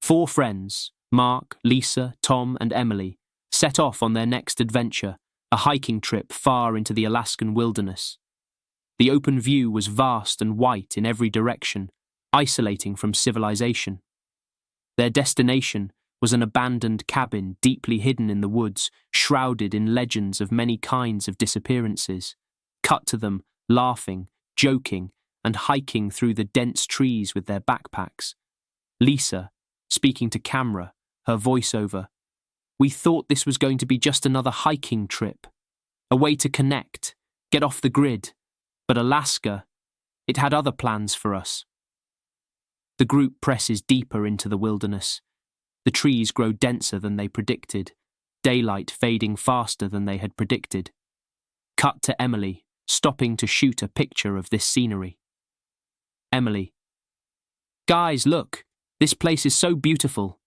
4 friends, Mark, Lisa, Tom, and Emily, set off on their next adventure, a hiking trip far into the Alaskan wilderness. The open view was vast and white in every direction, isolating from civilization. Their destination was an abandoned cabin deeply hidden in the woods, shrouded in legends of many kinds of disappearances. Cut to them, laughing, joking, and hiking through the dense trees with their backpacks. Lisa, speaking to camera, her voiceover. We thought this was going to be just another hiking trip, a way to connect, get off the grid. But Alaska, it had other plans for us. The group presses deeper into the wilderness. The trees grow denser than they predicted, daylight fading faster than they had predicted. Cut to Emily, stopping to shoot a picture of this scenery. Emily. Guys, look, this place is so beautiful.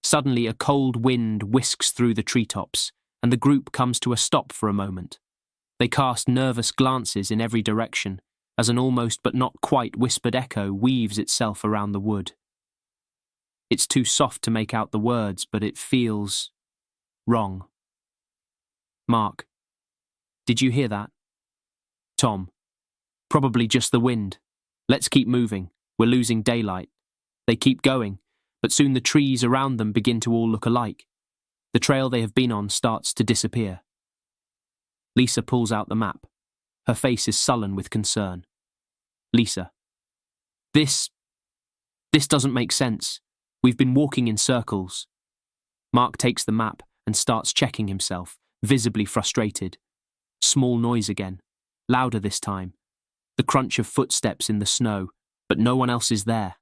Suddenly a cold wind whisks through the treetops, and the group comes to a stop for a moment. They cast nervous glances in every direction, as an almost but not quite whispered echo weaves itself around the wood. It's too soft to make out the words, but it feels wrong. Mark. Did you hear that? Tom. Probably just the wind. Let's keep moving. We're losing daylight. They keep going, but soon the trees around them begin to all look alike. The trail they have been on starts to disappear. Lisa pulls out the map. Her face is sullen with concern. Lisa. This doesn't make sense. We've been walking in circles. Mark takes the map and starts checking himself, visibly frustrated. Small noise again, louder this time. The crunch of footsteps in the snow, but no one else is there.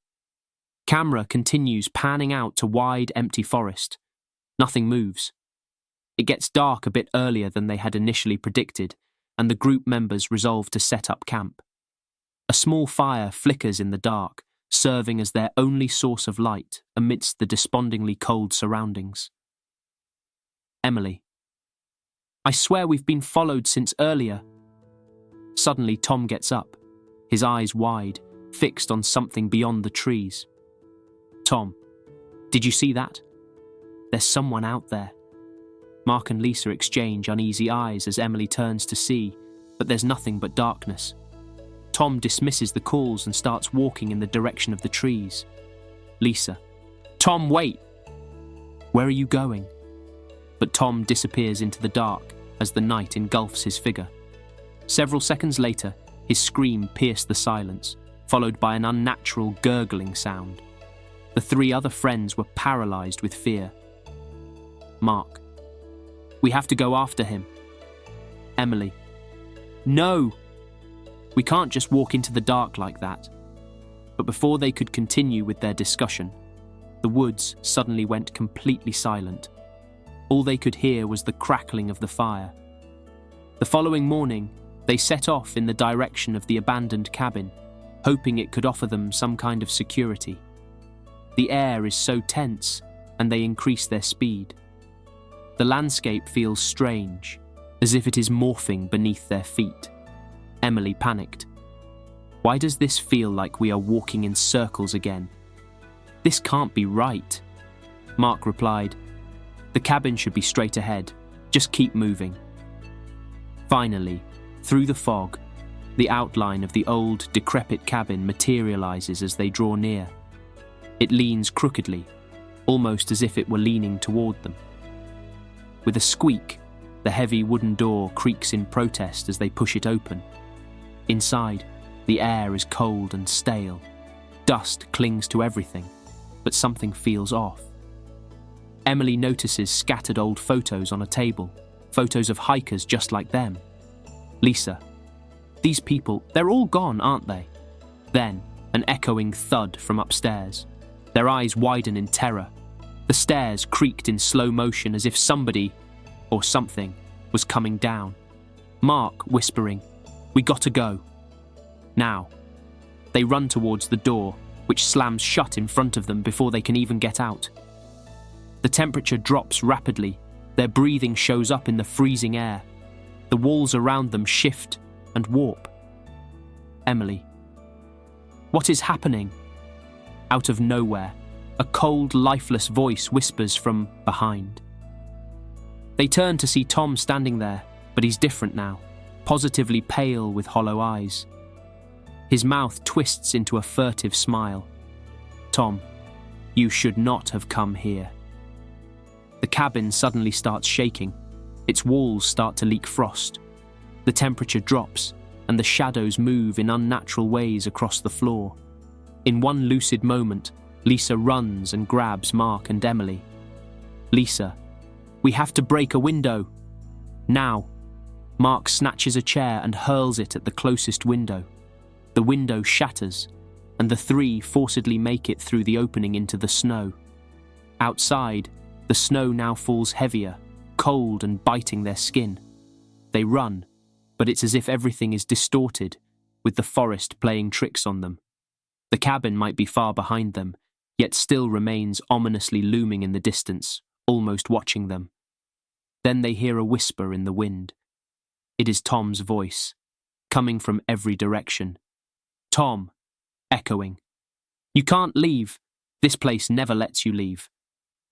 Camera continues panning out to wide, empty forest. Nothing moves. It gets dark a bit earlier than they had initially predicted, and the group members resolve to set up camp. A small fire flickers in the dark, serving as their only source of light amidst the despondingly cold surroundings. Emily. I swear we've been followed since earlier. Suddenly Tom gets up, his eyes wide, fixed on something beyond the trees. Tom. Did you see that? There's someone out there. Mark and Lisa exchange uneasy eyes as Emily turns to see, but there's nothing but darkness. Tom dismisses the calls and starts walking in the direction of the trees. Lisa. Tom, wait! Where are you going? But Tom disappears into the dark as the night engulfs his figure. Several seconds later, his scream pierced the silence, followed by an unnatural gurgling sound. The 3 other friends were paralyzed with fear. Mark. We have to go after him. Emily. No! We can't just walk into the dark like that. But before they could continue with their discussion, the woods suddenly went completely silent. All they could hear was the crackling of the fire. The following morning, they set off in the direction of the abandoned cabin, hoping it could offer them some kind of security. The air is so tense, and they increase their speed. The landscape feels strange, as if it is morphing beneath their feet. Emily panicked. Why does this feel like we are walking in circles again? This can't be right. Mark replied, the cabin should be straight ahead. Just keep moving. Finally, through the fog, the outline of the old, decrepit cabin materializes as they draw near. It leans crookedly, almost as if it were leaning toward them. With a squeak, the heavy wooden door creaks in protest as they push it open. Inside, the air is cold and stale. Dust clings to everything, but something feels off. Emily notices scattered old photos on a table, photos of hikers just like them. Lisa. These people, they're all gone, aren't they? Then, an echoing thud from upstairs. Their eyes widen in terror. The stairs creaked in slow motion as if somebody, or something, was coming down. Mark whispering, we gotta go. Now. They run towards the door, which slams shut in front of them before they can even get out. The temperature drops rapidly. Their breathing shows up in the freezing air. The walls around them shift and warp. Emily. What is happening? Out of nowhere, A cold, lifeless voice whispers from behind. They turn to see Tom standing there, but he's different now, positively pale with hollow eyes. His mouth twists into a furtive smile. Tom, you should not have come here. The cabin suddenly starts shaking. Its walls start to leak frost. The temperature drops, and the shadows move in unnatural ways across the floor. In one lucid moment, Lisa runs and grabs Mark and Emily. Lisa, we have to break a window. Now. Mark snatches a chair and hurls it at the closest window. The window shatters, and the three forcedly make it through the opening into the snow. Outside, the snow now falls heavier, cold and biting their skin. They run, but it's as if everything is distorted, with the forest playing tricks on them. The cabin might be far behind them, yet still remains ominously looming in the distance, almost watching them. Then they hear a whisper in the wind. It is Tom's voice, coming from every direction. Tom, echoing. You can't leave. This place never lets you leave.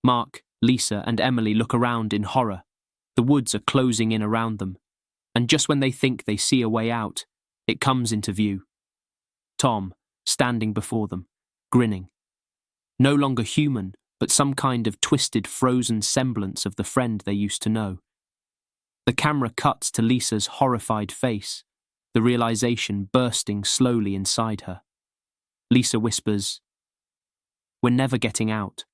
Mark, Lisa, and Emily look around in horror. The woods are closing in around them, and just when they think they see a way out, it comes into view. Tom, standing before them, grinning. No longer human, but some kind of twisted, frozen semblance of the friend they used to know. The camera cuts to Lisa's horrified face, the realization bursting slowly inside her. Lisa whispers, "We're never getting out."